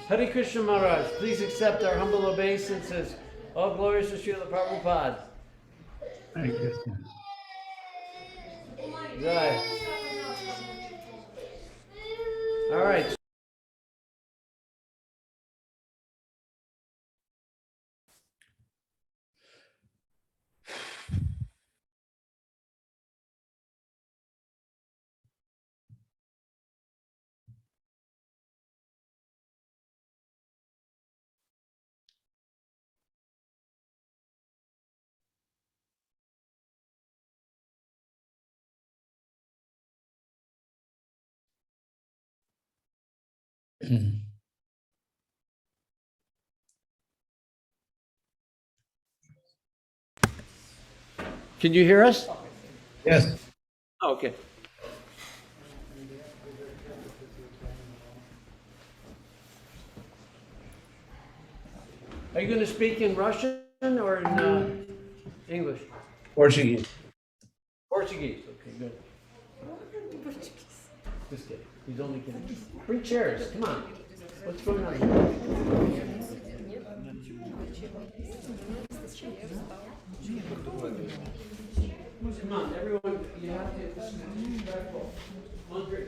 Hare Krishna Maharaj, please accept our humble obeisances. All glories to Srila Prabhupada. Hare Krishna. Jai. All right. Can you hear us? Yes. Oh, okay. Are you going to speak in Russian or in English? Portuguese. Portuguese. Okay, good. Just kidding. He's only kidding. Bring chairs. Come on. What's going on here? Come on, everyone. You have to be respectful. One, three.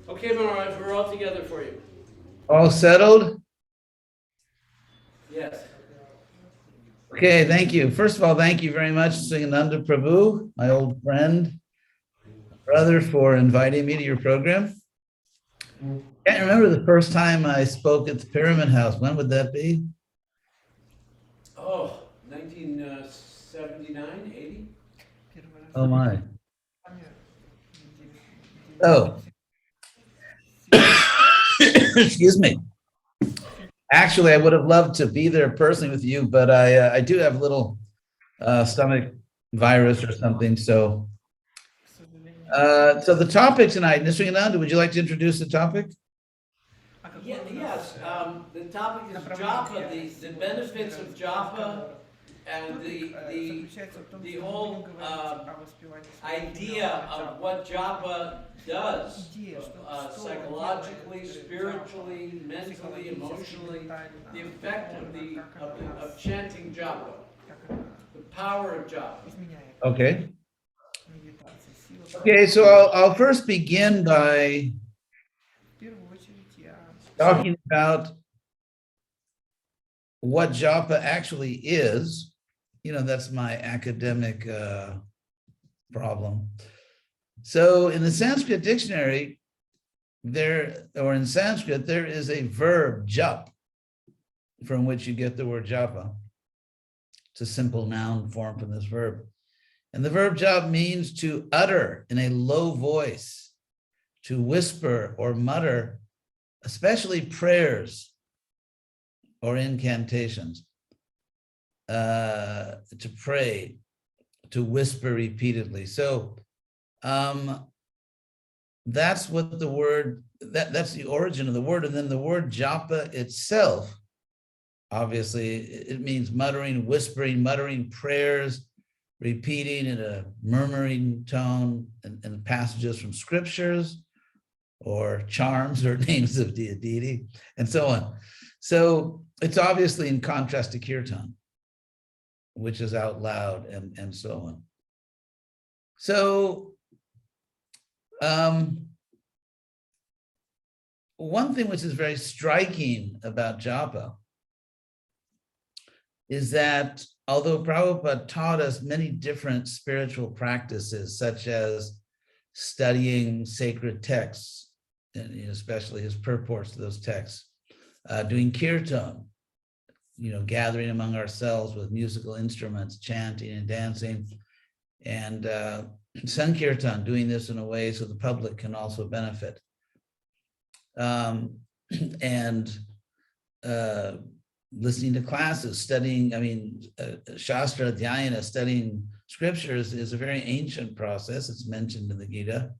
Okay, Maharaj, we're all together for you. All settled? Yes. Okay, thank you. First of all, thank you very much, Singananda Prabhu, my old friend, brother, for inviting me to your program. Can't remember the first time I spoke at the Pyramid House. When would that be? Oh, 1979, 80? Oh my. Oh, excuse me. Actually, I would have loved to be there personally with you, but I do have a little stomach virus or something. So the topic tonight, Mr. Ananda, would you like to introduce the topic? Yes, the topic is JAPA, the benefits of JAPA and the whole idea of what JAPA does psychologically, spiritually, mentally, emotionally, the effect of chanting JAPA, the power of JAPA. Okay. Okay, so I'll first begin by talking about what japa actually is. You know, that's my academic problem. So in the Sanskrit dictionary, in Sanskrit, there is a verb, jap, from which you get the word japa. It's a simple noun form from this verb. And the verb jap means to utter in a low voice, to whisper or mutter, especially prayers or incantations, to pray, to whisper repeatedly. So that's what the word, that's the origin of the word. And then the word japa itself obviously, it means muttering, whispering, muttering prayers, repeating in a murmuring tone and passages from scriptures or charms or names of deity, and so on. So it's obviously in contrast to kirtan, which is out loud and so on. So one thing which is very striking about japa is that although Prabhupada taught us many different spiritual practices, such as studying sacred texts, and especially his purports to those texts, doing kirtan, gathering among ourselves with musical instruments, chanting and dancing, and sankirtan, doing this in a way so the public can also benefit. And listening to classes, studying, Shastra Dhyayana, studying scriptures is a very ancient process. It's mentioned in the Gita.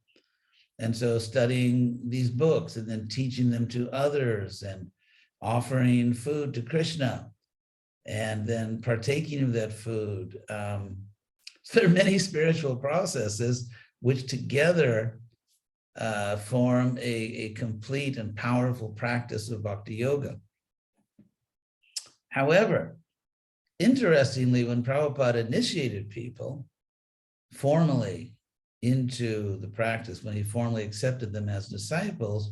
And so studying these books and then teaching them to others and offering food to Krishna and then partaking of that food. So there are many spiritual processes which together form a complete and powerful practice of bhakti yoga. However, interestingly, when Prabhupada initiated people formally into the practice, when he formally accepted them as disciples,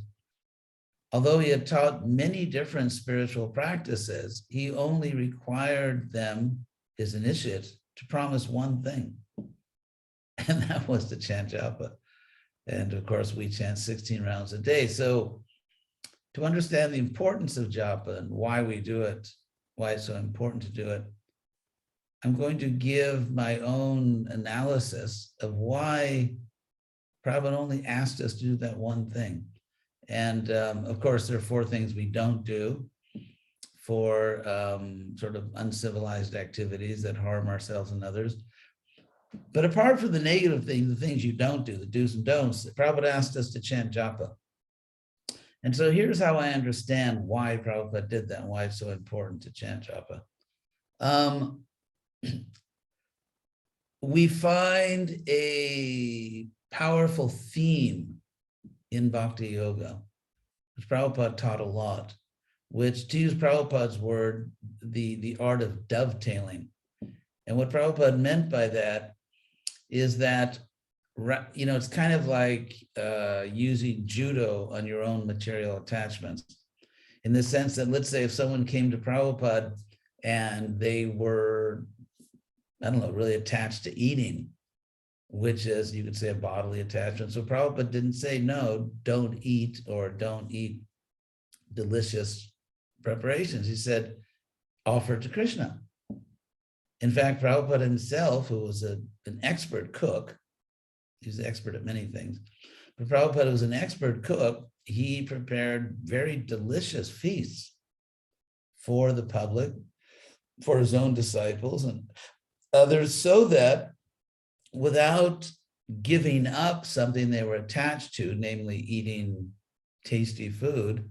although he had taught many different spiritual practices, he only required them, his initiates, to promise one thing, and that was to chant japa. And of course, we chant 16 rounds a day. So to understand the importance of japa and why we do it, why it's so important to do it, I'm going to give my own analysis of why Prabhupada only asked us to do that one thing. And of course, there are 4 things we don't do for sort of uncivilized activities that harm ourselves and others. But apart from the negative things, the things you don't do, the do's and don'ts, Prabhupada asked us to chant japa. And so here's how I understand why Prabhupada did that and why it's so important to chant japa. We find a powerful theme in bhakti yoga, which Prabhupada taught a lot, which, to use Prabhupada's word, the art of dovetailing. And what Prabhupada meant by that is that, it's kind of like using judo on your own material attachments, in the sense that, let's say if someone came to Prabhupada and they were, really attached to eating, which is, you could say, a bodily attachment. So Prabhupada didn't say, no, don't eat, or don't eat delicious preparations. He said, offer it to Krishna. In fact, Prabhupada himself, who was an expert cook, he was an expert at many things, but Prabhupada was an expert cook. He prepared very delicious feasts for the public, for his own disciples and others, so that without giving up something they were attached to, namely eating tasty food,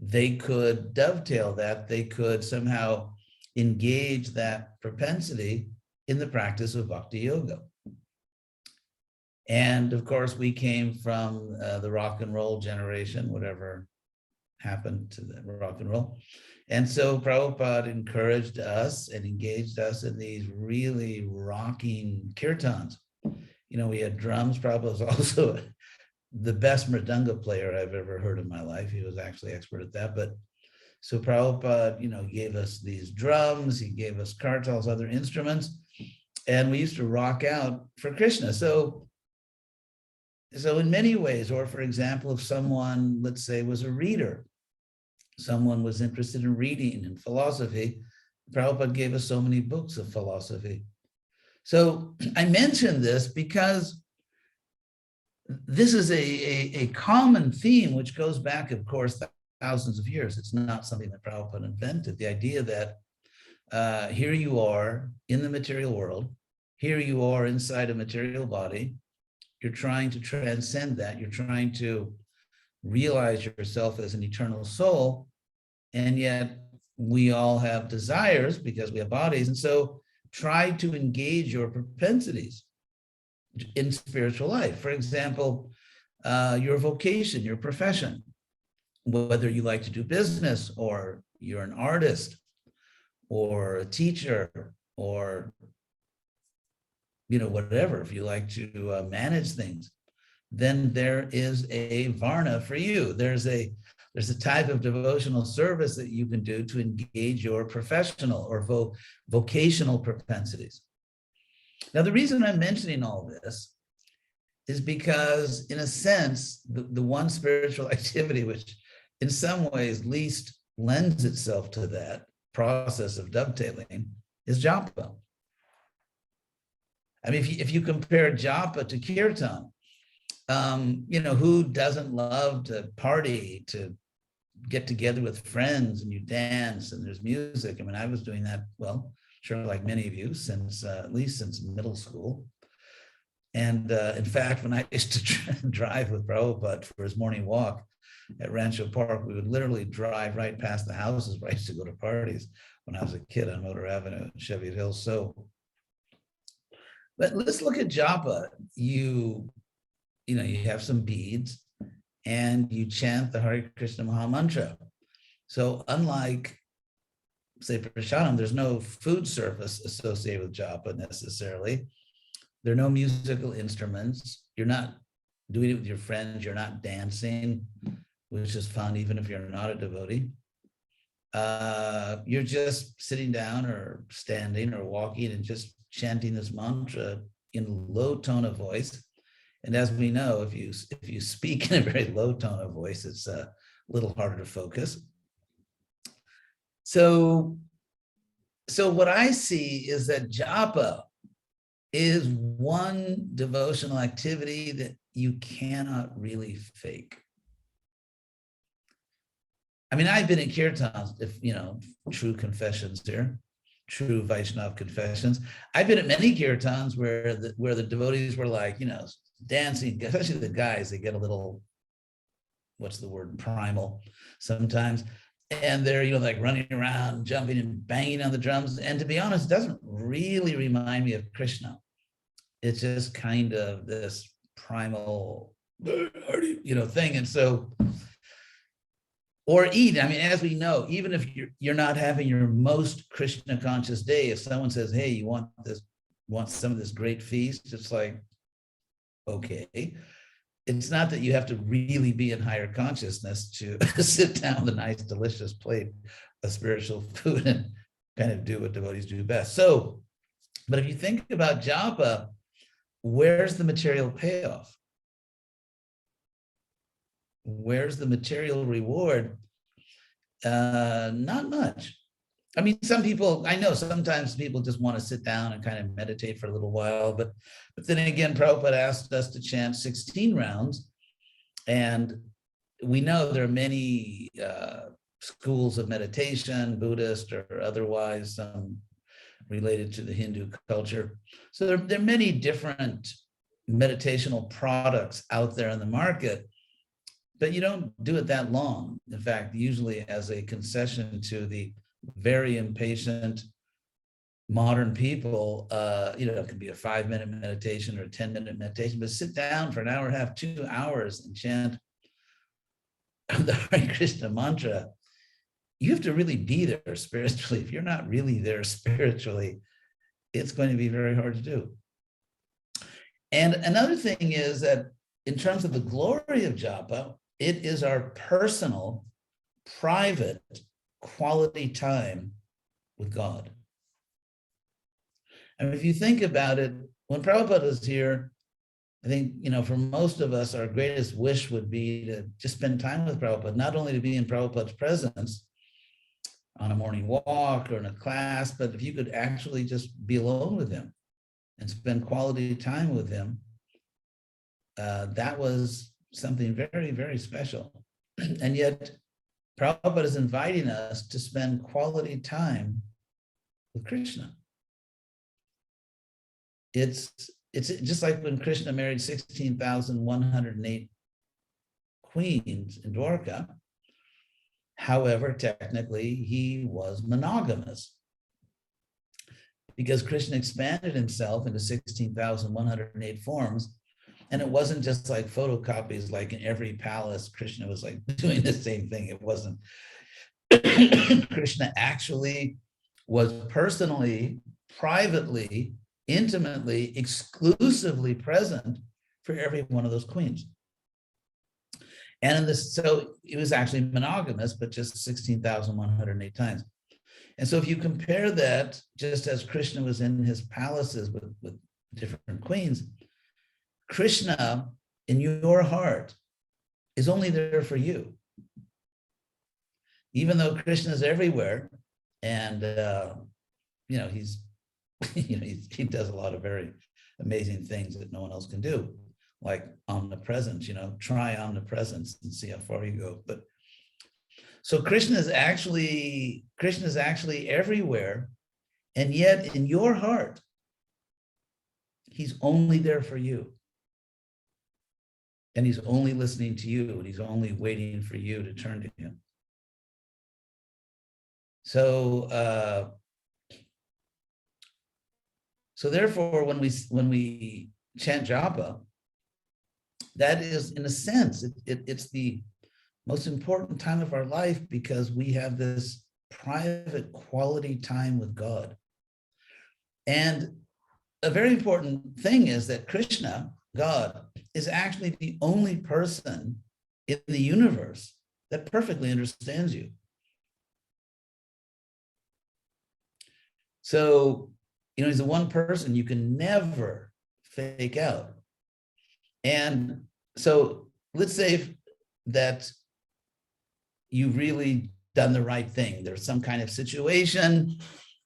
they could dovetail that, they could somehow engage that propensity in the practice of bhakti yoga. And of course, we came from the rock and roll generation, whatever happened to the rock and roll. And so Prabhupada encouraged us and engaged us in these really rocking kirtans. We had drums. Prabhupada was also the best mridanga player I've ever heard in my life. He was actually expert at that. But so Prabhupada, gave us these drums, he gave us kartals, other instruments, and we used to rock out for Krishna. So in many ways, or for example, if someone, let's say, was a reader, someone was interested in reading and philosophy, Prabhupada gave us so many books of philosophy. So I mention this because this is a common theme which goes back, of course, thousands of years. It's not something that Prabhupada invented. The idea that here you are in the material world, here you are inside a material body, you're trying to transcend that, you're trying to realize yourself as an eternal soul, and yet we all have desires because we have bodies. And so try to engage your propensities in spiritual life. For example, your vocation, your profession, whether you like to do business or you're an artist or a teacher or whatever, if you like to manage things, then there is a varna for you. There's a type of devotional service that you can do to engage your professional or vocational propensities. Now, the reason I'm mentioning all this is because, in a sense, the one spiritual activity which in some ways least lends itself to that process of dovetailing is japa. I mean, if you compare japa to kirtan, who doesn't love to party, to get together with friends and you dance and there's music? I mean, I was doing that, well, sure, like many of you, since at least since middle school. And in fact, when I used to drive with Prabhupada for his morning walk at Rancho Park, we would literally drive right past the houses where I used to go to parties when I was a kid on Motor Avenue in Cheviot Hills. So, but let's look at japa. You have some beads and you chant the Hare Krishna Maha Mantra. So unlike, say, prasadam, there's no food service associated with japa necessarily. There are no musical instruments. You're not doing it with your friends. You're not dancing, which is fun even if you're not a devotee. You're just sitting down or standing or walking and just chanting this mantra in a low tone of voice. And as we know, if you speak in a very low tone of voice, it's a little harder to focus. So what I see is that japa is one devotional activity that you cannot really fake. I mean, I've been in kirtans, true confessions here, true Vaishnava confessions. I've been at many kirtans where the devotees were like, dancing, especially the guys, they get a little, what's the word, primal sometimes. And they're, like running around, jumping and banging on the drums. And to be honest, it doesn't really remind me of Krishna. It's just kind of this primal, thing. And so, or eat. I mean, as we know, even if you're not having your most Krishna conscious day, if someone says, hey, you want some of this great feast, it's like, okay. It's not that you have to really be in higher consciousness to sit down with a nice, delicious plate of spiritual food and kind of do what devotees do best. So, but if you think about japa, where's the material payoff? Where's the material reward? Not much. I mean, I know sometimes people just want to sit down and kind of meditate for a little while, but then again, Prabhupada asked us to chant 16 rounds. And we know there are many schools of meditation, Buddhist or otherwise, related to the Hindu culture. So there are many different meditational products out there in the market, but you don't do it that long. In fact, usually as a concession to the very impatient modern people, it could be a 5-minute meditation or a 10-minute meditation, but sit down for an hour and a half, 2 hours and chant the Hare Krishna mantra. You have to really be there spiritually. If you're not really there spiritually, it's going to be very hard to do. And another thing is that in terms of the glory of japa, it is our personal, private, quality time with God. And if you think about it, when Prabhupada was here, I think, for most of us, our greatest wish would be to just spend time with Prabhupada, not only to be in Prabhupada's presence on a morning walk or in a class, but if you could actually just be alone with him and spend quality time with him, that was something very, very special. And yet, Prabhupada is inviting us to spend quality time with Krishna. It's just like when Krishna married 16,108 queens in Dwarka. However, technically, he was monogamous because Krishna expanded himself into 16,108 forms. And it wasn't just like photocopies, like in every palace, Krishna was like doing the same thing. It wasn't. Krishna actually was personally, privately, intimately, exclusively present for every one of those queens. And in this, so it was actually monogamous, but just 16,108 times. And so if you compare that, just as Krishna was in his palaces with different queens, Krishna in your heart is only there for you. Even though Krishna is everywhere, and he's he does a lot of very amazing things that no one else can do, like omnipresence. Try omnipresence and see how far you go. But so Krishna is actually everywhere, and yet in your heart, he's only there for you. And he's only listening to you, and he's only waiting for you to turn to him. So therefore, when we chant japa, that is, in a sense, it's the most important time of our life, because we have this private quality time with God. And a very important thing is that Krishna, God, is actually the only person in the universe that perfectly understands you. So, he's the one person you can never fake out. And so let's say that you've really done the right thing. There's some kind of situation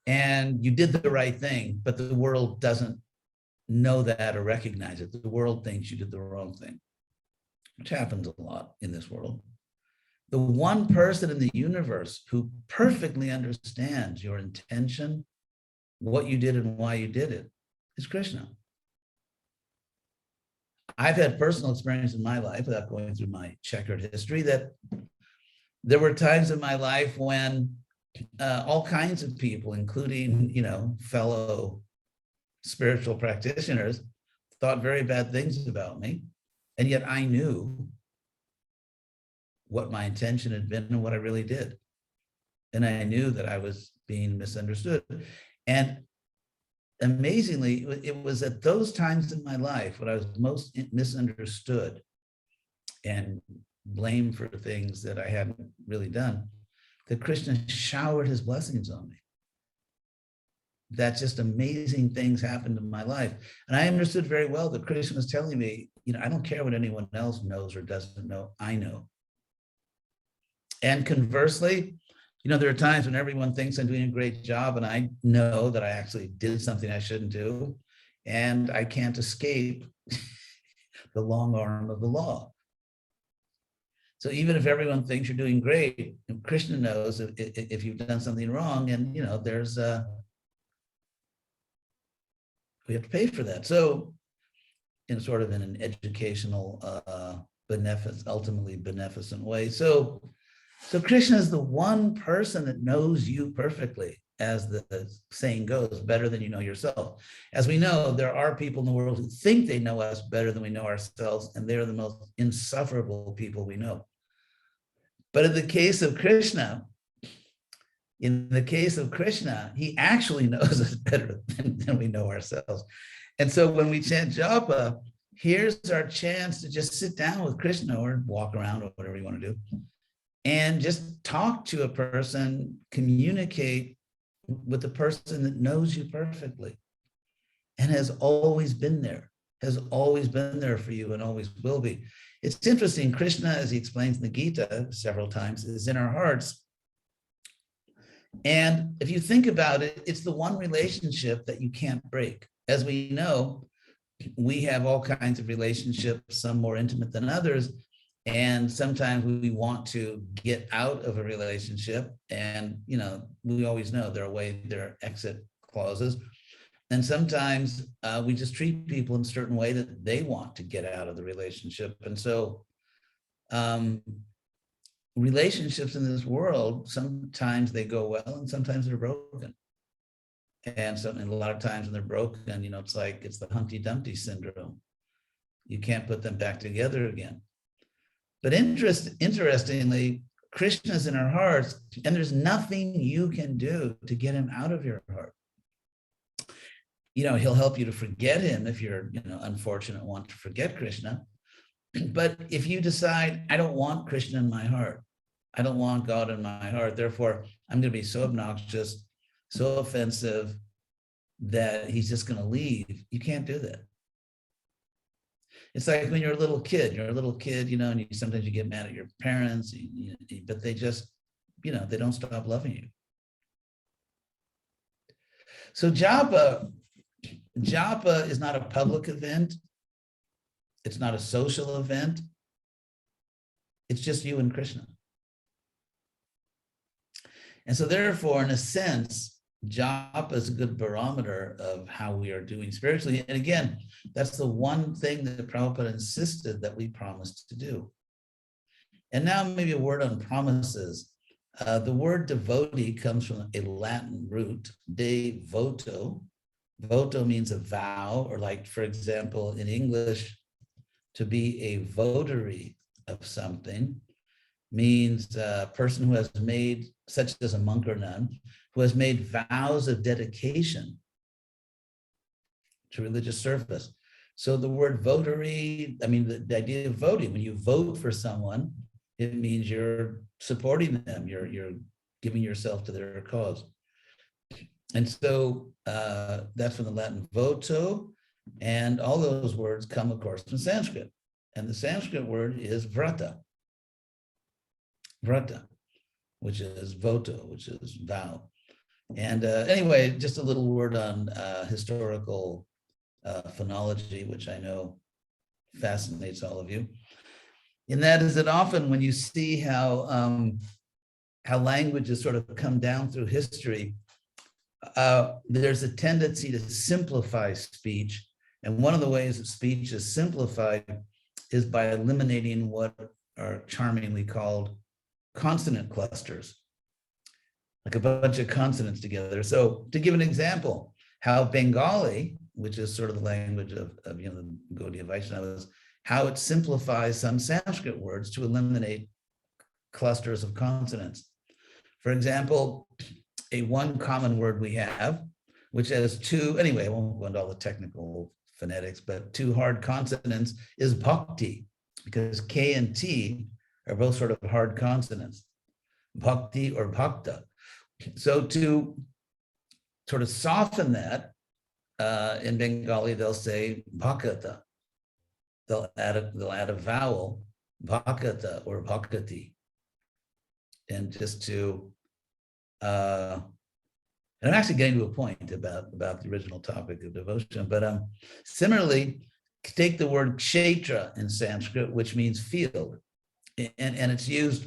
and you did the right thing, but the world doesn't know that or recognize it. The world thinks you did the wrong thing, which happens a lot in this world. The one person in the universe who perfectly understands your intention, what you did and why you did it, is Krishna. I've had personal experience in my life, without going through my checkered history, that there were times in my life when all kinds of people, including, fellow spiritual practitioners, thought very bad things about me. And yet I knew what my intention had been and what I really did. And I knew that I was being misunderstood. And amazingly, it was at those times in my life when I was most misunderstood and blamed for things that I hadn't really done, that Krishna showered his blessings on me. That just amazing things happened in my life. And I understood very well that Krishna was telling me, I don't care what anyone else knows or doesn't know, I know. And conversely, there are times when everyone thinks I'm doing a great job and I know that I actually did something I shouldn't do, and I can't escape the long arm of the law. So even if everyone thinks you're doing great, Krishna knows if you've done something wrong, and there's we have to pay for that. So in an educational, ultimately beneficent way. So Krishna is the one person that knows you perfectly, as the saying goes, better than you know yourself. As we know, there are people in the world who think they know us better than we know ourselves, and they're the most insufferable people we know. But in the case of Krishna, he actually knows us better than we know ourselves. And so when we chant japa, here's our chance to just sit down with Krishna or walk around or whatever you want to do, and just talk to a person, communicate with the person that knows you perfectly and has always been there for you and always will be. It's interesting, Krishna, as he explains in the Gita several times, is in our hearts. And if you think about it, it's the one relationship that you can't break. As we know, we have all kinds of relationships, some more intimate than others. And sometimes we want to get out of a relationship, and we always know there are exit clauses. And sometimes we just treat people in a certain way that they want to get out of the relationship. And so relationships in this world, sometimes they go well and sometimes they're broken. And a lot of times when they're broken, it's the Humpty Dumpty syndrome. You can't put them back together again. But interestingly, Krishna's in our hearts, and there's nothing you can do to get him out of your heart. He'll help you to forget him if you're, unfortunate, want to forget Krishna. But if you decide, I don't want Krishna in my heart, I don't want God in my heart, therefore I'm going to be so obnoxious, so offensive that he's just going to leave, you can't do that. It's like when you're a little kid, and sometimes you get mad at your parents, but they just, they don't stop loving you. So JAPA is not a public event. It's not a social event. It's just you and Krishna. And so therefore, in a sense, JAPA is a good barometer of how we are doing spiritually. And again, that's the one thing that Prabhupada insisted that we promised to do. And now maybe a word on promises. The word devotee comes from a Latin root, de voto. Voto means a vow, or like, for example, in English, to be a votary of something means a person who has made, such as a monk or nun, who has made vows of dedication to religious service. So the word votary, the idea of voting, when you vote for someone, it means you're supporting them, you're giving yourself to their cause. And so that's from the Latin voto, and all those words come, of course, from Sanskrit. And the Sanskrit word is vrata, which is voto, which is vow. And anyway, just a little word on historical phonology, which I know fascinates all of you. And that is that often when you see how languages sort of come down through history, there's a tendency to simplify speech. And one of the ways that speech is simplified is by eliminating what are charmingly called consonant clusters, like a bunch of consonants together. So to give an example, how Bengali, which is sort of the language of the Gaudiya Vaishnavas, how it simplifies some Sanskrit words to eliminate clusters of consonants. For example, one common word we have, which has two, anyway, I won't go into all the technical phonetics, but two hard consonants, is bhakti, because K and T are both sort of hard consonants, bhakti or bhakta. So to sort of soften that, in Bengali, they'll say bhakata. They'll add a vowel, bhakata or bhakati. And just to, and I'm actually getting to a point about the original topic of devotion, but similarly, take the word kshetra in Sanskrit, which means field. And it's used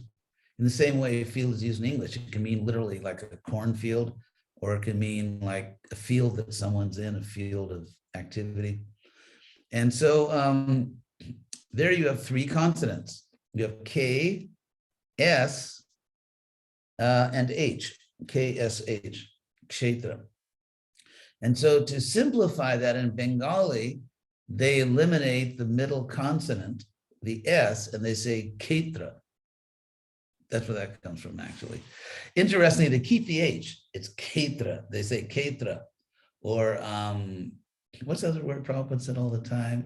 in the same way field is used in English. It can mean literally like a cornfield, or it can mean like a field that someone's in, a field of activity. And so there you have three consonants. You have K, S, and H, K-S-H, kshetra. And so to simplify that in Bengali, they eliminate the middle consonant, the S, and they say ketra. That's where that comes from, actually. Interestingly, they keep the H. It's ketra. They say ketra. Or what's the other word Prabhupada said all the time?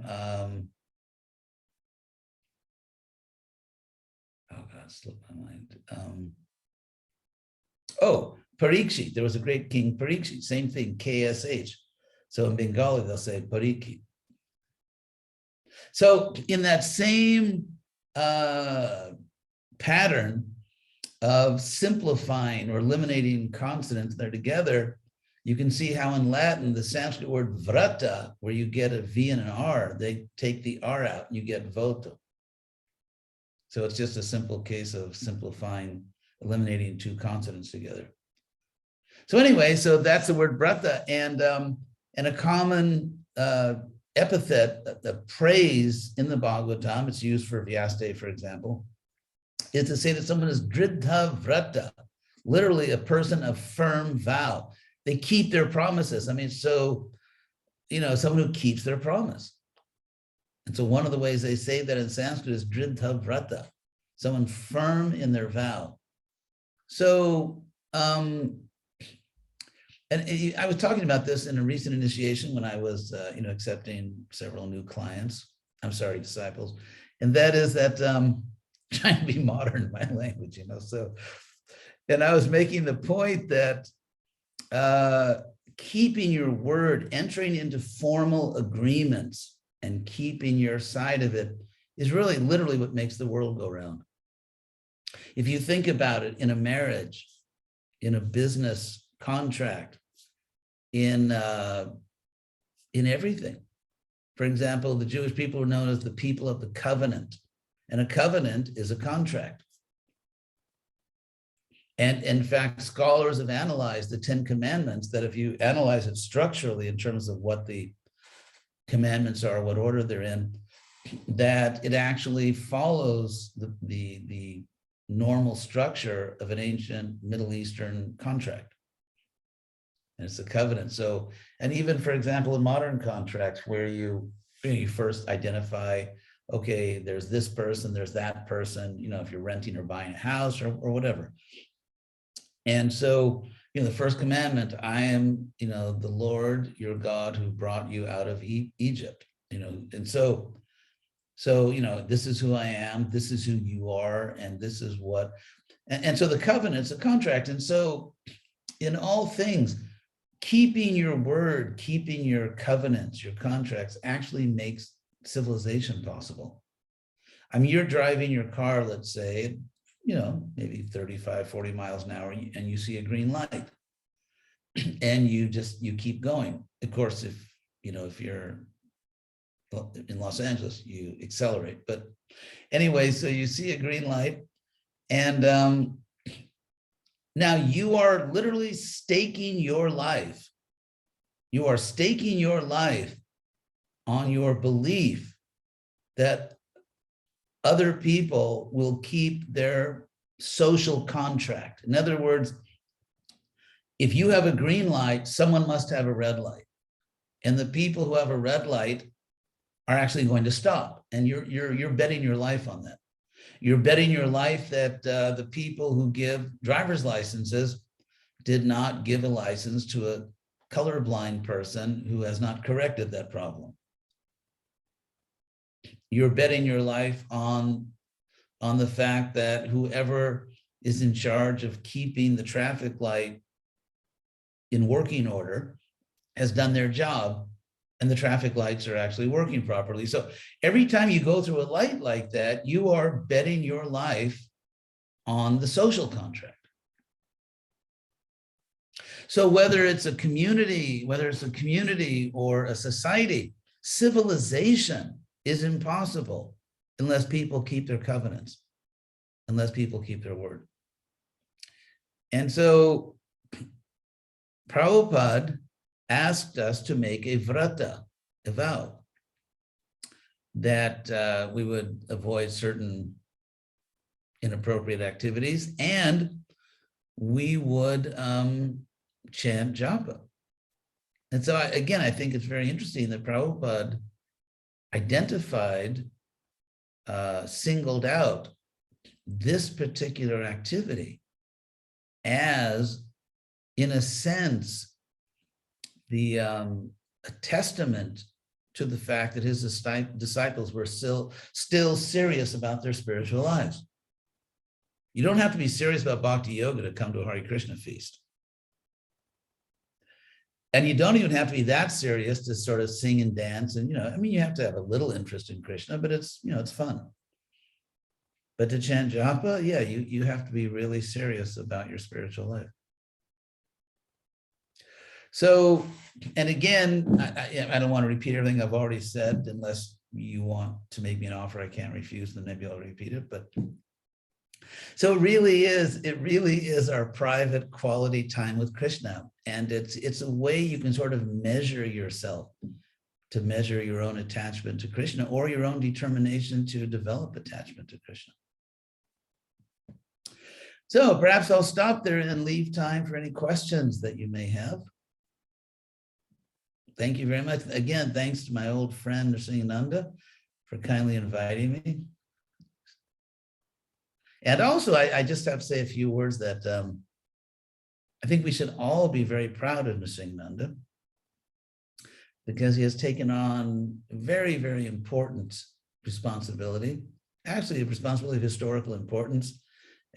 Oh God, slipped my mind. Parikshit. There was a great king, Parikshit. Same thing, KSH. So in Bengali, they'll say Parikshit. So in that same pattern of simplifying or eliminating consonants that are together, you can see how in Latin, the Sanskrit word vrata, where you get a V and an R, they take the R out and you get voto. So it's just a simple case of simplifying, eliminating two consonants together. So anyway, so that's the word vrata, and a common epithet, the praise in the Bhagavatam, it's used for Vyasadeva, for example, is to say that someone is dridha vrata, literally a person of firm vow. They keep their promises. I mean, so, someone who keeps their promise. And so one of the ways they say that in Sanskrit is dridha vrata, someone firm in their vow. So, and I was talking about this in a recent initiation when I was, accepting several new clients. I'm sorry, disciples. And that is that, trying to be modern in my language, so, and I was making the point that keeping your word, entering into formal agreements and keeping your side of it is really literally what makes the world go round. If you think about it, in a marriage, in a business contract, in everything. For example, the Jewish people are known as the people of the covenant, and a covenant is a contract. And in fact, scholars have analyzed the 10 Commandments, that if you analyze it structurally in terms of what the commandments are, what order they're in, that it actually follows the normal structure of an ancient Middle Eastern contract. And it's a covenant. So, and even, for example, in modern contracts where you first identify, okay, there's this person, there's that person, if you're renting or buying a house or whatever. And so, the first commandment, I am, the Lord, your God, who brought you out of Egypt, and so, this is who I am, this is who you are, and this is what, and so the covenant's a contract. And so in all things, keeping your word, keeping your covenants, your contracts actually makes civilization possible. I mean, you're driving your car, let's say, maybe 35, 40 miles an hour, and you see a green light and you keep going. Of course, if you're in Los Angeles, you accelerate. But anyway, so you see a green light, and now you are literally staking your life. You are staking your life on your belief that other people will keep their social contract. In other words, if you have a green light, someone must have a red light. And the people who have a red light are actually going to stop. And you're betting your life on that. You're betting your life that the people who give driver's licenses did not give a license to a colorblind person who has not corrected that problem. You're betting your life on the fact that whoever is in charge of keeping the traffic light in working order has done their job, and the traffic lights are actually working properly. So every time you go through a light like that, you are betting your life on the social contract. So whether it's a community or a society, civilization is impossible unless people keep their covenants, unless people keep their word. And so Prabhupada asked us to make a vrata, a vow, that we would avoid certain inappropriate activities, and we would chant JAPA. And so again, I think it's very interesting that Prabhupada identified, singled out this particular activity as, in a sense, a testament to the fact that his disciples were still serious about their spiritual lives. You don't have to be serious about bhakti yoga to come to a Hare Krishna feast. And you don't even have to be that serious to sort of sing and dance. And, you have to have a little interest in Krishna, but it's, it's fun. But to chant japa, yeah, you have to be really serious about your spiritual life. So, and again, I don't want to repeat everything I've already said, unless you want to make me an offer I can't refuse, then maybe I'll repeat it. But so it really is our private quality time with Krishna. And it's a way you can sort of measure yourself, to measure your own attachment to Krishna, or your own determination to develop attachment to Krishna. So perhaps I'll stop there and leave time for any questions that you may have. Thank you very much. Again, thanks to my old friend, Nanda, for kindly inviting me. And also, I just have to say a few words that I think we should all be very proud of Nanda, because he has taken on very, very important responsibility, actually a responsibility of historical importance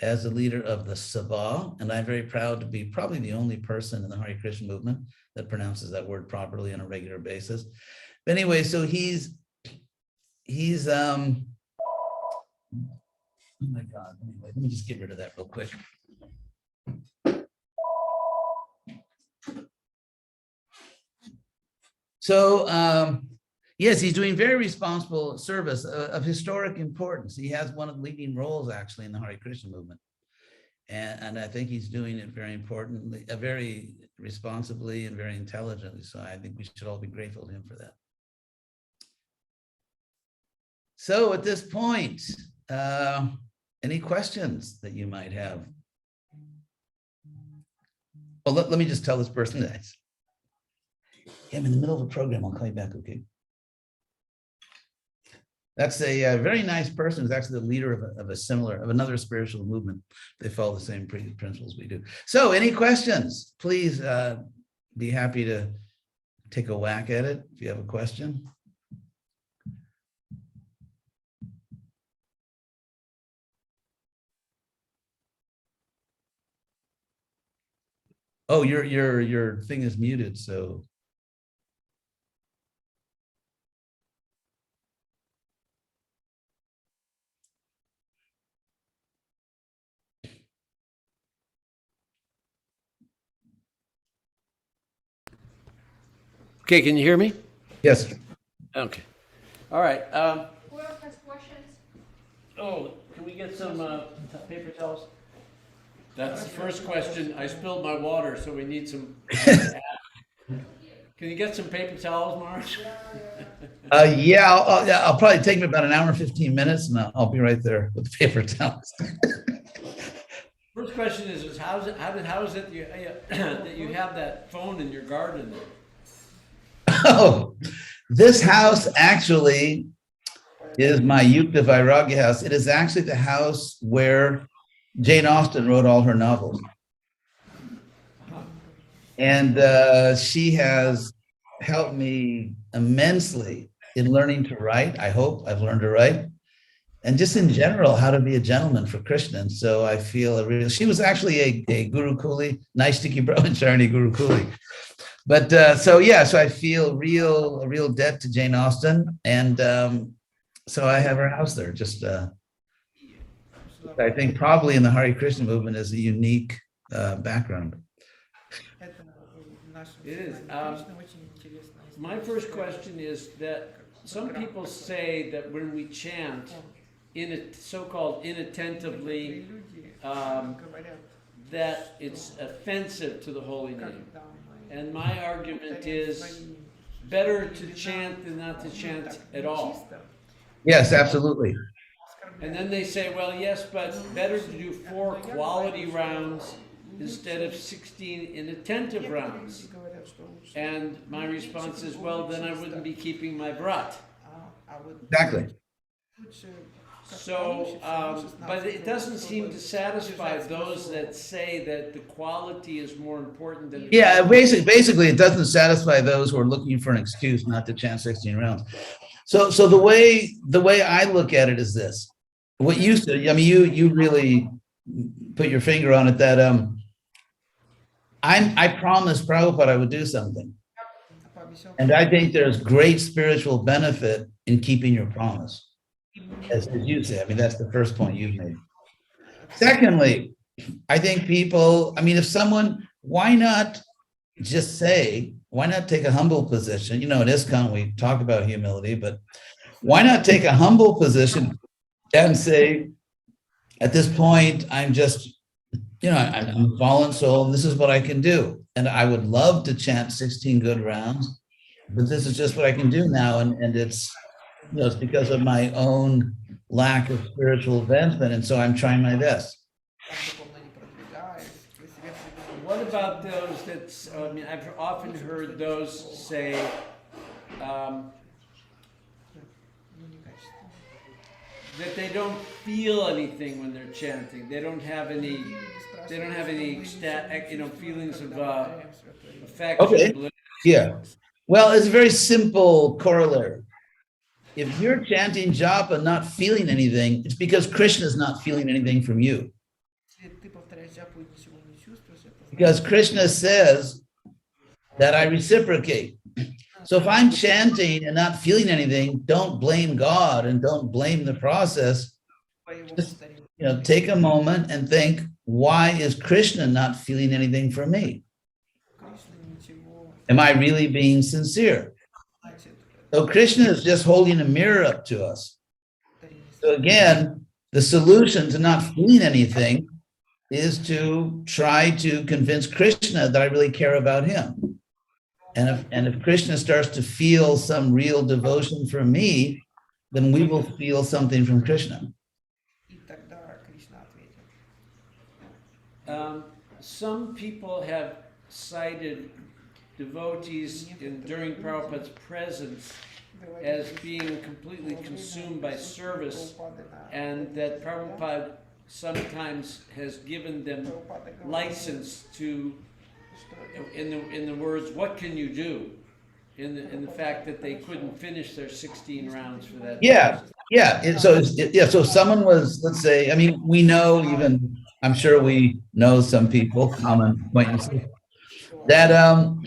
as the leader of the Sabha. And I'm very proud to be probably the only person in the Hare Krishna movement that pronounces that word properly on a regular basis. But anyway, so he's oh my God, anyway, let me just get rid of that real quick. So yes, he's doing very responsible service of historic importance. He has one of the leading roles actually in the Hare Krishna movement. And I think he's doing it very importantly, very responsibly and very intelligently. So I think we should all be grateful to him for that. So at this point, any questions that you might have? Well, let me just tell this person that I'm in the middle of a program. I'll call you back, okay? That's a very nice person who's actually the leader of another spiritual movement. They follow the same principles we do. So any questions? Please be happy to take a whack at it if you have a question. Oh, your thing is muted, so. Okay, can you hear me? Yes. Okay. All right. Who else has questions? Oh, can we get some paper towels? That's the first question. I spilled my water, so we need some. Can you get some paper towels, Marge? Yeah, I'll probably take me about an hour and 15 minutes, and I'll be right there with the paper towels. Oh, this house actually is my Yukta Vairagya house. It is actually the house where Jane Austen wrote all her novels. And she has helped me immensely in learning to write. I hope I've learned to write. And just in general, how to be a gentleman for Krishna. And so I feel she was actually a Guru Kuli, Naistiki Brahmacharya Guru Kuli. But so I feel a real debt to Jane Austen. And so I have her house there. Just I think probably in the Hare Krishna movement is a unique background. It is. My first question is that some people say that when we chant so-called inattentively, that it's offensive to the holy name. And my argument is better to chant than not to chant at all. Yes, absolutely. And then they say, well, yes, but better to do 4 quality rounds instead of 16 inattentive rounds. And my response is, well, then I wouldn't be keeping my vrat. Exactly. So, but it doesn't seem to satisfy those that say that the quality is more important than. Yeah, basically, it doesn't satisfy those who are looking for an excuse not to chant 16 rounds. So the way I look at it is this: what you said. I mean, you really put your finger on it. That I promised Prabhupada I would do something, and I think there's great spiritual benefit in keeping your promise. As you say, I mean, that's the first point you've made. Secondly, I think people, I mean, why not take a humble position? You know, in ISKCON, we talk about humility, but why not take a humble position and say, at this point, I'm just, I'm a fallen soul, and this is what I can do. And I would love to chant 16 good rounds, but this is just what I can do now. And it's, it's because of my own lack of spiritual advancement. And so I'm trying my best. what about those that, I mean, I've often heard those say, that they don't feel anything when they're chanting. They don't have any feelings of affection, Okay. bliss. Yeah. Well, it's a very simple corollary. If you're chanting japa not feeling anything, it's because Krishna is not feeling anything from you. Because Krishna says that I reciprocate. So if I'm chanting and not feeling anything, don't blame God and don't blame the process. Just, take a moment and think, why is Krishna not feeling anything for me? Am I really being sincere? So Krishna is just holding a mirror up to us. So again, the solution to not feeling anything is to try to convince Krishna that I really care about him. And if Krishna starts to feel some real devotion for me, then we will feel something from Krishna. Some people have cited devotees during Prabhupada's presence as being completely consumed by service, and that Prabhupada sometimes has given them license to, in the words, what can you do? In the fact that they couldn't finish their 16 rounds for that. Yeah, yeah. So someone was, let's say, I mean, we know even, I'm sure we know some people, common acquaintances, that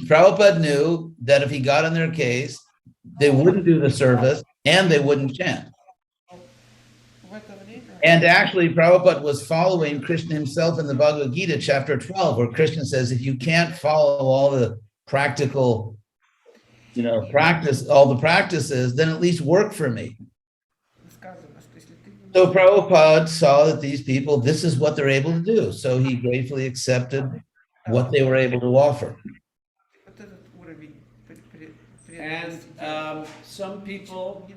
Prabhupada knew that if he got in their case, they wouldn't do the service and they wouldn't chant. And actually, Prabhupada was following Krishna himself in the Bhagavad Gita, chapter 12, where Krishna says, if you can't follow all the practical, all the practices, then at least work for me. So Prabhupada saw that these people, this is what they're able to do. So he gratefully accepted what they were able to offer. And some people,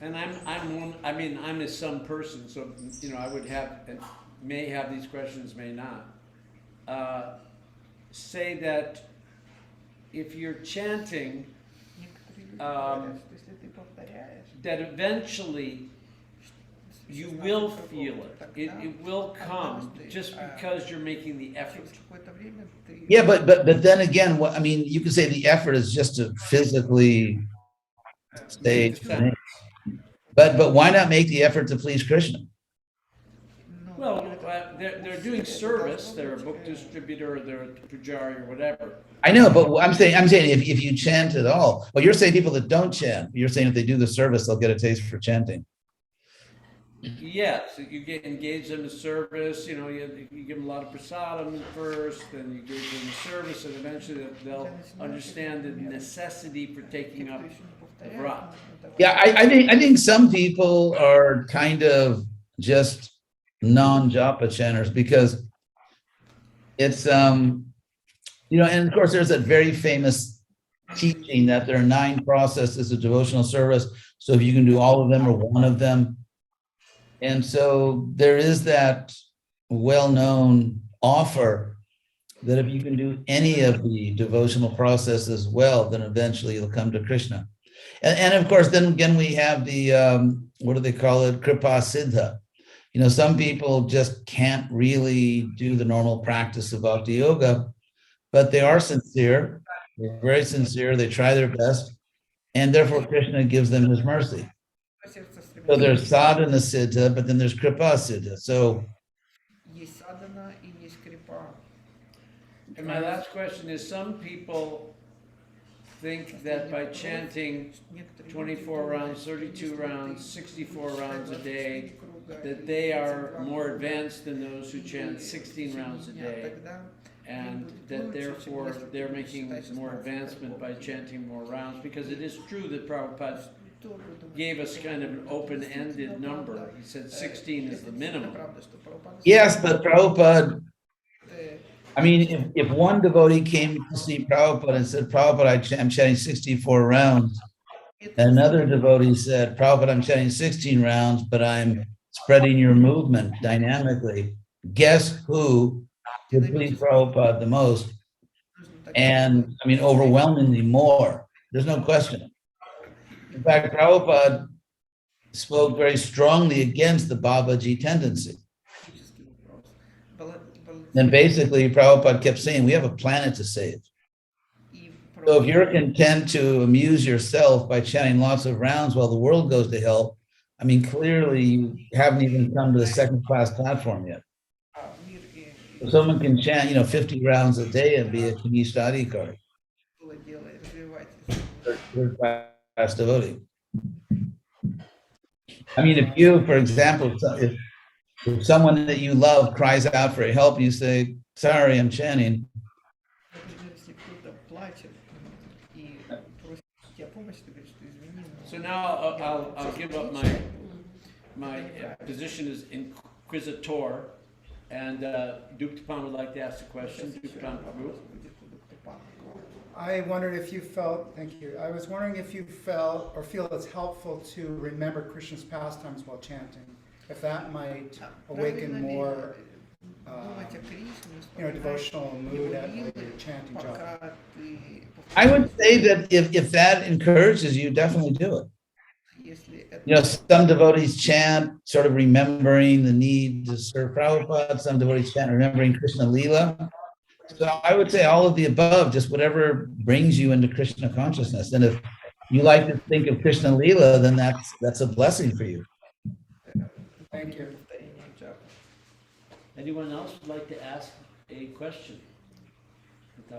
and I'm a some person, so I would have, and may have these questions, may not, say that if you're chanting, that eventually you will feel it. It will come just because you're making the effort. Yeah, but then again, you could say the effort is just to physically stay. But why not make the effort to please Krishna? Well, they're doing service. They're a book distributor, they're a pujari or whatever. I know, but I'm saying if you chant at all, well, you're saying people that don't chant. You're saying if they do the service, they'll get a taste for chanting. Yes, you engage them in service. You give them a lot of prasadam first, then you give them service, and eventually they'll understand the necessity for taking up the vrat. Yeah, I think some people are kind of just non-japa chanters because it's and of course there's that very famous teaching that there are 9 processes of devotional service. So if you can do all of them or one of them. And so there is that well-known offer that if you can do any of the devotional processes well, then eventually you'll come to Krishna. And of course, then again, we have the, what do they call it? Kripa Siddha. Some people just can't really do the normal practice of bhakti yoga, but they are sincere. They're very sincere. They try their best. And therefore, Krishna gives them his mercy. So there's sadhana siddha, but then there's kripa siddha. So, and my last question is: some people think that by chanting 24 rounds, 32 rounds, 64 rounds a day, that they are more advanced than those who chant 16 rounds a day, and that therefore they're making more advancement by chanting more rounds, because it is true that Prabhupada gave us kind of an open-ended number. He said 16 is the minimum. Yes, but Prabhupada, if one devotee came to see Prabhupada and said, Prabhupada, I'm chanting 64 rounds, and another devotee said, Prabhupada, I'm chanting 16 rounds, but I'm spreading your movement dynamically, guess who would please Prabhupada the most. And I mean, overwhelmingly more. There's no question. In fact, Prabhupada spoke very strongly against the Babaji tendency. And basically, Prabhupada kept saying, we have a planet to save. So if you're content to amuse yourself by chanting lots of rounds while the world goes to hell, I mean, clearly you haven't even come to the second-class platform yet. So someone can chant, 50 rounds a day and be a Krsna adhikari, third-class devotee. I mean, if you, for example, if someone that you love cries out for help, you say, sorry, I'm chanting. So now I'll give up my position as inquisitor, and Duktapan would like to ask a question. Duktapan Prabhu. I wondered if you felt, thank you, I was wondering if you felt or feel it's helpful to remember Krishna's pastimes while chanting, if that might awaken more, devotional mood at while you're chanting japa. I would say that if that encourages you, definitely do it. Some devotees chant sort of remembering the need to serve Prabhupada, some devotees chant remembering Krishna Leela. So I would say all of the above, just whatever brings you into Krishna consciousness. And if you like to think of Krishna Leela, then that's a blessing for you. Thank you. Anyone else would like to ask a question? Do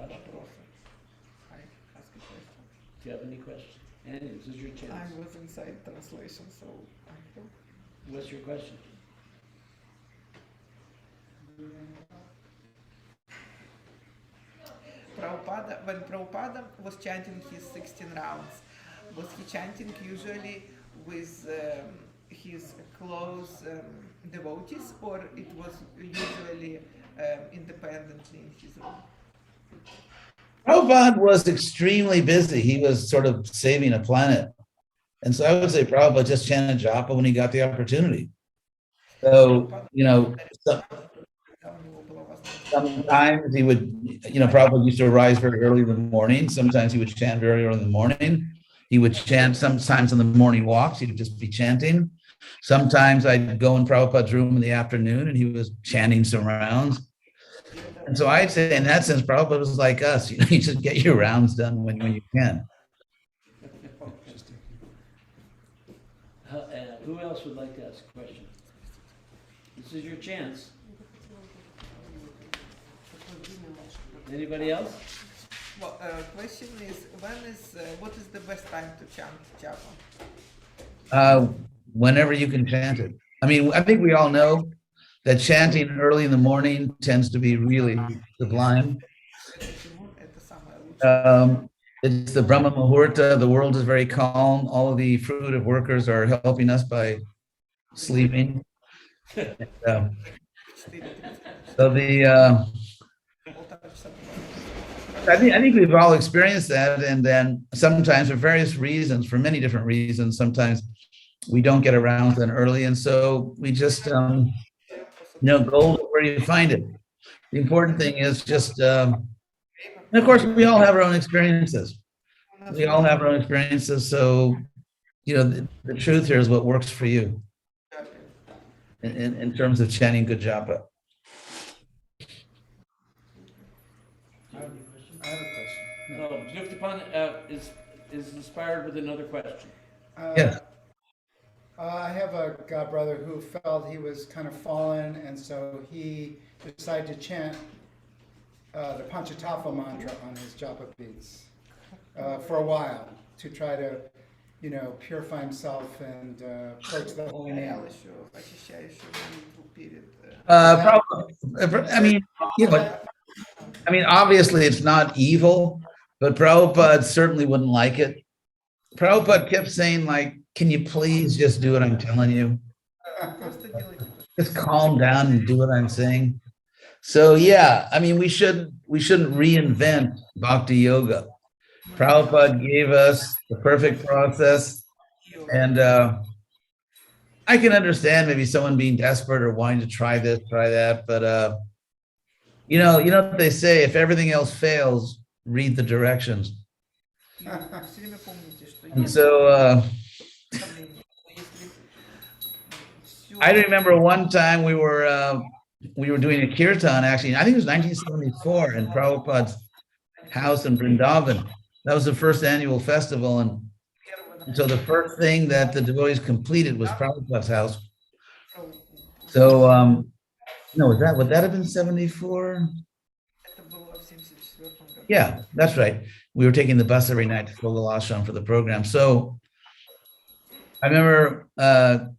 you have any questions? Andy, this is your chance. I was inside translation, so I don't. What's your question? Prabhupada, when Prabhupada was chanting his 16 rounds, was he chanting usually with his close devotees, or it was usually independently in his room? Prabhupada was extremely busy. He was sort of saving a planet. And so I would say Prabhupada just chanted japa when he got the opportunity. So, sometimes he would, Prabhupada used to rise very early in the morning. Sometimes he would chant very early in the morning. He would chant sometimes in the morning walks. He would just be chanting. Sometimes I'd go in Prabhupada's room in the afternoon and he was chanting some rounds. And so I'd say in that sense, Prabhupada was like us. You just get your rounds done when you can. Who else would like to ask a question? This is your chance. Anybody else? Well, question is, what is the best time to chant japa? Whenever you can chant it. I mean, I think we all know that chanting early in the morning tends to be really sublime. It's the Brahma Muhurta. The world is very calm. All of the fruitive workers are helping us by sleeping. I think we've all experienced that, and then sometimes for various reasons, for many different reasons, sometimes we don't get around to it early, and so we just go where you find it. The important thing is just, and of course, we all have our own experiences. We all have our own experiences, so the truth here is what works for you in terms of chanting good japa. I have a question. No, Duktapan is inspired with another question. Yes. I have a god brother who felt he was kind of fallen, and so he decided to chant the Panchatattva mantra on his japa beads for a while to try to, purify himself and approach the holy name. Obviously it's not evil, but Prabhupada certainly wouldn't like it. Prabhupada kept saying, can you please just do what I'm telling you? Just calm down and do what I'm saying. So yeah, we shouldn't reinvent bhakti yoga. Prabhupada gave us the perfect process, and I can understand maybe someone being desperate or wanting to try this, try that, but You know what they say, if everything else fails, read the directions. И все время помните, что And если so сомнения, если I все remember one time we were doing a kirtan, actually, I think it was 1974 in Prabhupada's house in Vrindavan. That was the first annual festival. And первое so the first thing that the devotees completed was Prabhupada's house. про- So no, would that have been 74? это было в 74 году. Yeah, that's right. We were taking the bus every night to Kogal Ashram for the program. So I remember a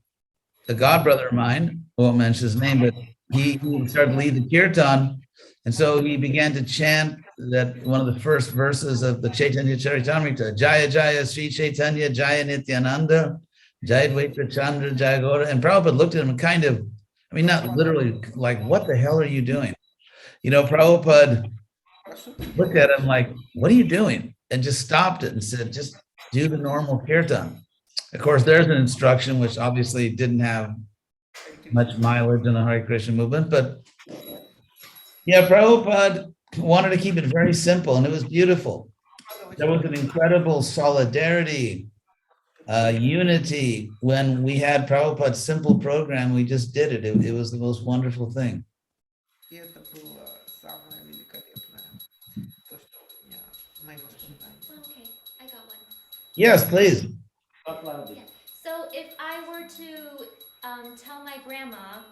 godbrother of mine, I won't mention his name, but he started to lead the kirtan. And so he began to chant that one of the first verses of the Chaitanya Charitamrita, Jaya Jaya Sri Chaitanya Jaya Nityananda, Jaya Dvaita Chandra Jaya Gaura. And Prabhupada looked at him and kind of, I mean, not literally like, what the hell are you doing? You know, Prabhupada Хорошо ты looked at делаешь. him like, what are you doing? And just stopped it and said, just do the normal kirtan. Of course, there's an instruction which obviously didn't have much mileage in the Hare Krishna movement, but yeah, Prabhupada wanted to keep it very simple and it was beautiful. There was an incredible solidarity, unity when we had Prabhupada's simple program. We just did it. It was the most wonderful thing. И это было самое великолепное, то, что у меня в моих воспоминаниях. Okay, I got one. Yes, please. Talk loudly. Yeah. So if I were to tell my grandma,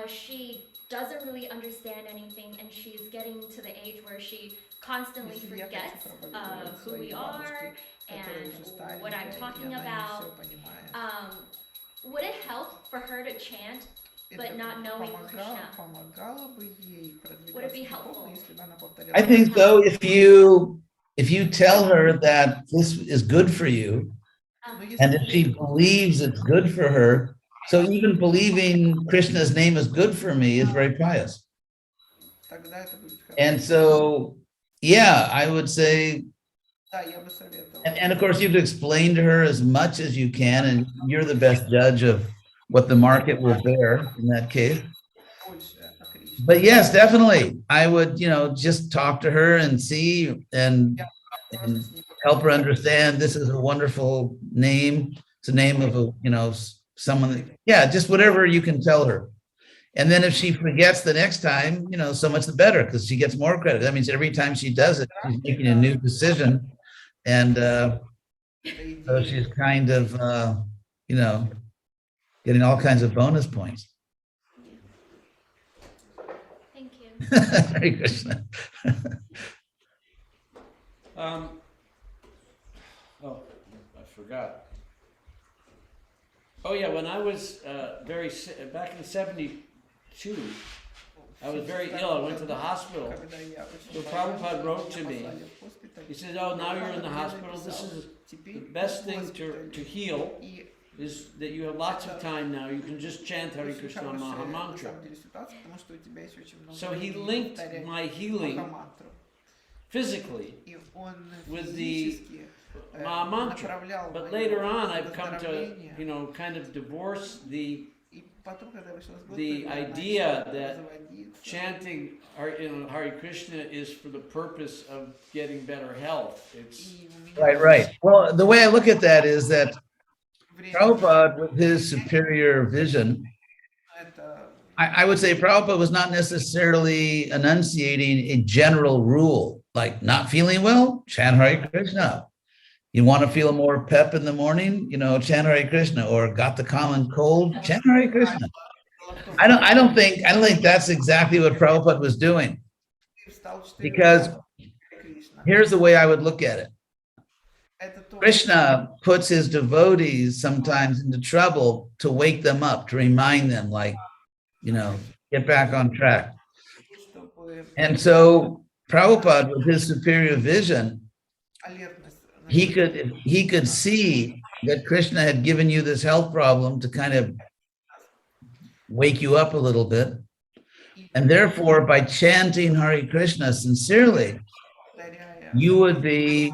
she doesn't really understand anything, and she's getting to the age where she constantly Если я хочу forgets проповедовать who we своей are бабушке, которая and уже what I'm старенькая, и talking она не about. все понимает. Would it help for her to chant, but Это not knowing помогало, Krishna? помогало бы ей Would it продвигаться be духовно, helpful? если бы она повторяла. I think so. If you tell her that this is good for you, Но and если if she believes it's good for her, so even believing Krishna's name is good for me is very pious. тогда это будет хорошо. And so, yeah, I would say, Да, я бы советовала. and of course, you've explained to her as much as you can, and you're the best judge of what the market will bear in that case. Больше о Кришне. But yes, definitely, I would, just talk to her and see and Просто с ней help her understand this is a wonderful name. It's a name of someone that, yeah, just whatever you can tell her. And then if she forgets the next time, so much the better because she gets more credit. That means every time she does it, she's making a new decision. And эта so идея. she's kind of, getting all kinds of bonus points. Thank you. Hare Krishna. Oh, I forgot. Oh yeah, when I was back in '72, I was very ill. I went to the hospital. Когда я очень So болела, Prabhupada wrote to меня me. послали в госпиталь. He said, "Oh, now you're in the hospital. This is the best thing to heal И is that you have lots of time now. You can just chant Hare очень Krishna хорошая, Maha на Mantra." самом деле, ситуация, потому что у тебя есть очень много So he времени linked повторять my healing Маха-мантру. physically И он with физически Maha Mantra. направлял But моё later on, I've come to, выздоровление. kind of divorce the И потом, когда я вышла из the госпиталя, я idea начала that заводиться. chanting Hare Krishna is for the purpose of getting better health. It's И у меня Right. Well, the way I look at that is that время Prabhupada, with his superior vision, это I would say Prabhupada was not necessarily enunciating a general rule, like not feeling well, chant Hare Krishna. You want to feel more pep in the morning, chant Hare Krishna, or got the common cold, chant Hare Krishna. I don't think that's exactly what Prabhupada was doing, ты встал в 4 because утра, Кришна. here's the way I would look at it. Это то, Krishna puts his devotees sometimes into trouble to wake them up, to remind them, like, get back on track. чтобы And so Prabhupada, with his superior vision, алертность. he could see that Krishna had given you this health problem to kind of wake you up a little bit. And therefore, by chanting Hare Krishna sincerely, Повторяя you would be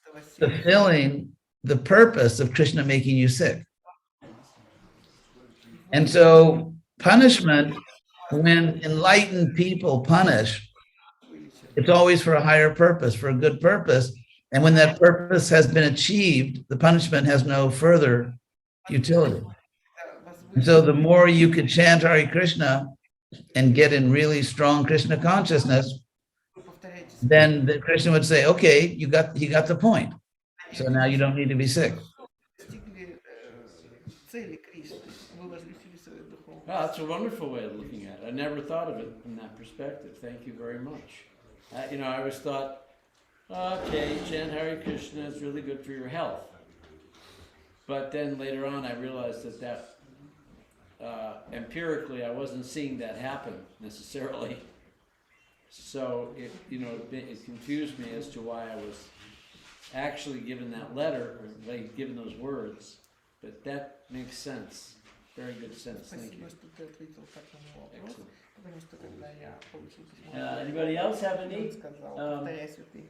этого сердца, fulfilling the purpose of Krishna making you sick. And so punishment when enlightened people punish, it's always for a higher purpose, for a good purpose. And when that purpose has been achieved, the punishment has no further utility. And so the more you could chant Hare Krishna and get in really strong Krishna consciousness, then the Krishna would say, okay, he got the point. So now you don't need to be sick. Well, that's a wonderful way of looking at it. I never thought of it from that perspective. Thank you very much. I always thought, okay, chant Hare Krishna is really good for your health. But then later on, I realized that empirically, I wasn't seeing that happen necessarily. So it confused me as to why I was actually given that letter, or like given those words. But that makes sense. Very good sense. Thank you. Excellent. Anybody else have any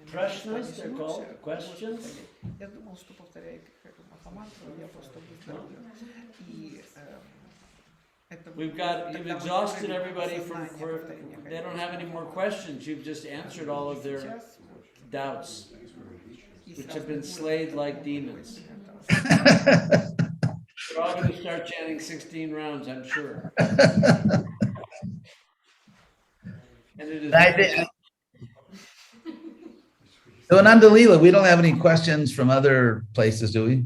prashnas? They're called questions. You've exhausted everybody they don't have any more questions. You've just answered all of their doubts, which have been slayed like demons. We're all going to start chanting 16 rounds, I'm sure. And it is. So in Andalila, we don't have any questions from other places, do we?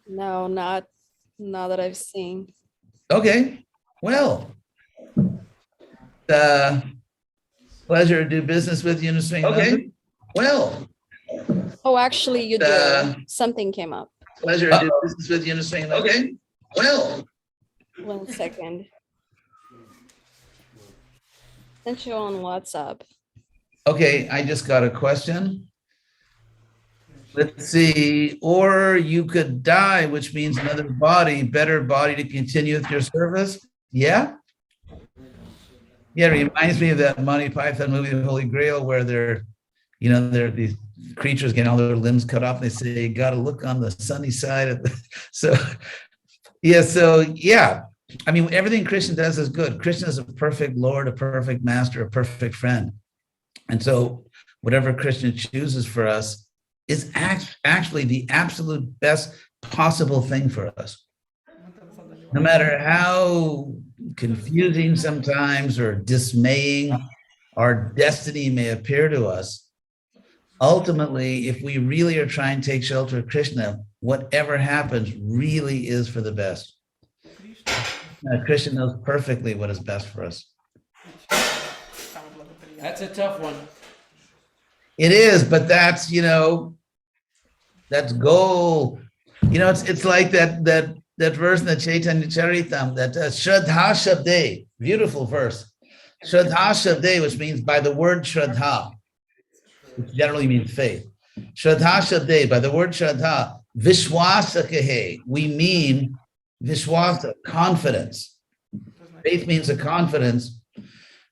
No, not that I've seen. Okay, well, pleasure to do business with you, Nusrin. Okay, well. Oh, actually, you do. Something came up. Pleasure to do business with you, Nusrin. Okay, well. 1 second. Sent you on WhatsApp. Okay, I just got a question. Let's see. Or you could die, which means another body, better body to continue with your service. Yeah? Yeah, it reminds me of that Monty Python movie, The Holy Grail, where they're these creatures getting all their limbs cut off. And they say, you got to look on the sunny side of the. So yeah. I mean, everything Krishna does is good. Krishna is a perfect Lord, a perfect master, a perfect friend. And so whatever Krishna chooses for us is actually the absolute best possible thing for us. No matter how confusing sometimes or dismaying our destiny may appear to us, ultimately, if we really are trying to take shelter of Krishna, whatever happens really is for the best. Krishna knows perfectly what is best for us. That's a tough one. It is, but that's goal. It's like that verse in the Chaitanya Charitam, that Shraddha Shabde, beautiful verse. Shraddha Shabde, which means by the word Shraddha, which generally means faith. Shraddha Shabde, by the word Shraddha, Vishwasa Kahe, we mean Vishwasa, confidence. Faith means a confidence,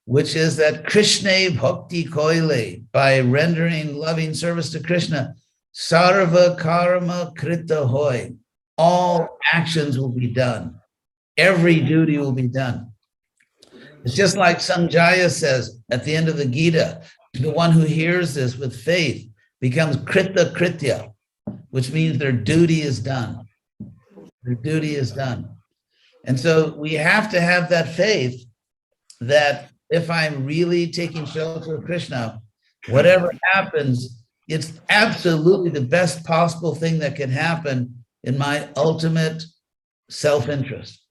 which is that Krishna Bhakti Koile, by rendering loving service to Krishna, Sarva Karma Krita Hoy, all actions will be done. Every duty will be done. It's just like Sanjaya says at the end of the Gita, the one who hears this with faith becomes Krita Kritya, which means their duty is done. Their duty is done. And so we have to have that faith that if I'm really taking shelter of Krishna, whatever happens, it's absolutely the best possible thing that can happen in my ultimate self-interest.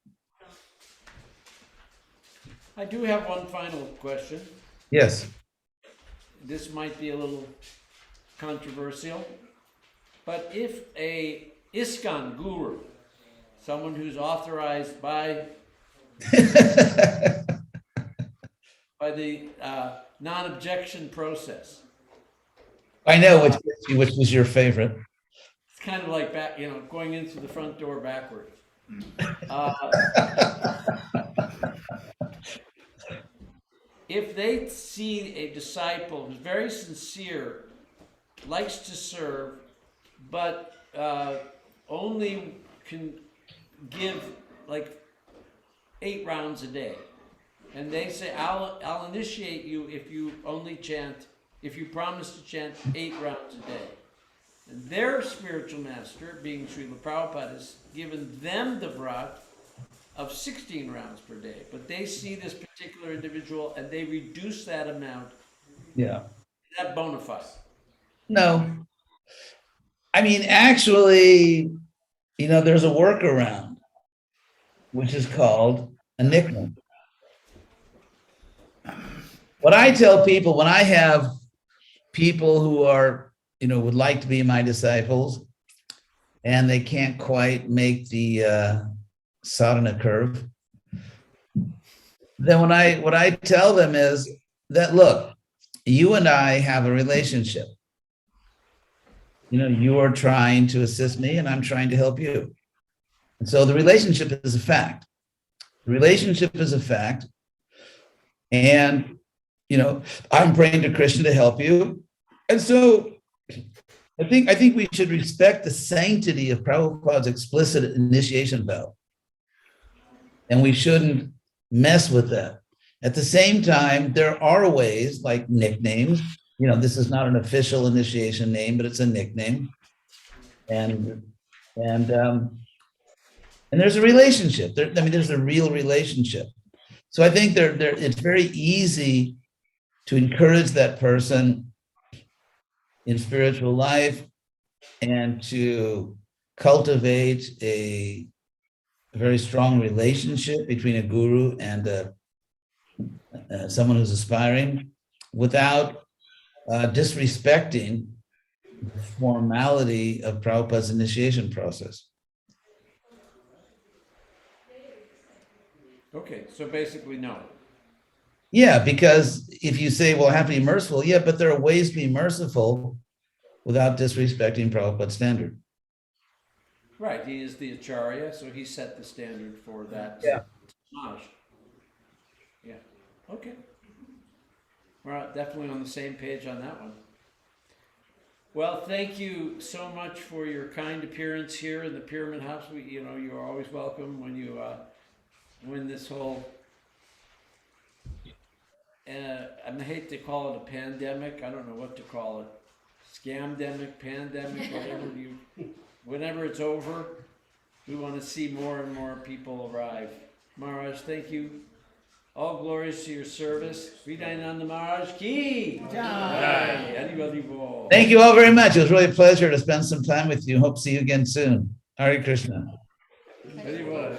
I do have one final question. Yes. This might be a little controversial, but if a ISKCON guru, someone who's authorized by the non-objection process. I know which was your favorite. It's kind of like going in through the front door backwards. If they see a disciple who's very sincere, likes to serve, but only can give 8 rounds a day. And they say, I'll initiate you if you only chant, if you promise to chant 8 rounds a day. And their spiritual master, being Srila Prabhupada, has given them the brat of 16 rounds per day. But they see this particular individual and they reduce that amount. Yeah. Is that bona fide? No. I mean, actually, there's a workaround, which is called a nickname. What I tell people when I have people who are, would like to be my disciples and they can't quite make the sadhana curve, then what I tell them is that, look, you and I have a relationship. You are trying to assist me and I'm trying to help you. And so the relationship is a fact. The relationship is a fact. And, I'm praying to Krishna to help you. And so I think we should respect the sanctity of Prabhupada's explicit initiation vow. And we shouldn't mess with that. At the same time, there are ways like nicknames. This is not an official initiation name, but it's a nickname. And there's a relationship. There's a real relationship. So I think it's very easy to encourage that person in spiritual life and to cultivate a very strong relationship between a guru and someone who's aspiring without disrespecting the formality of Prabhupada's initiation process. Okay, so basically no. Yeah, because if you say, well, I have to be merciful, yeah, but there are ways to be merciful without disrespecting Prabhupada's standard. Right, he is the Acharya, so he set the standard for that. Yeah. Samaj. Yeah, okay. We're definitely on the same page on that one. Well, thank you so much for your kind appearance here in the Pyramid House. You're always welcome when this whole, I hate to call it a pandemic. I don't know what to call it. Scamdemic, pandemic, whenever it's over, we want to see more and more people arrive. Maharaj, thank you. All glories to your service. Hridayananda Maharaj ki jai. Anybody more? Thank you all very much. It was really a pleasure to spend some time with you. Hope to see you again soon. Hare Krishna. Anybody?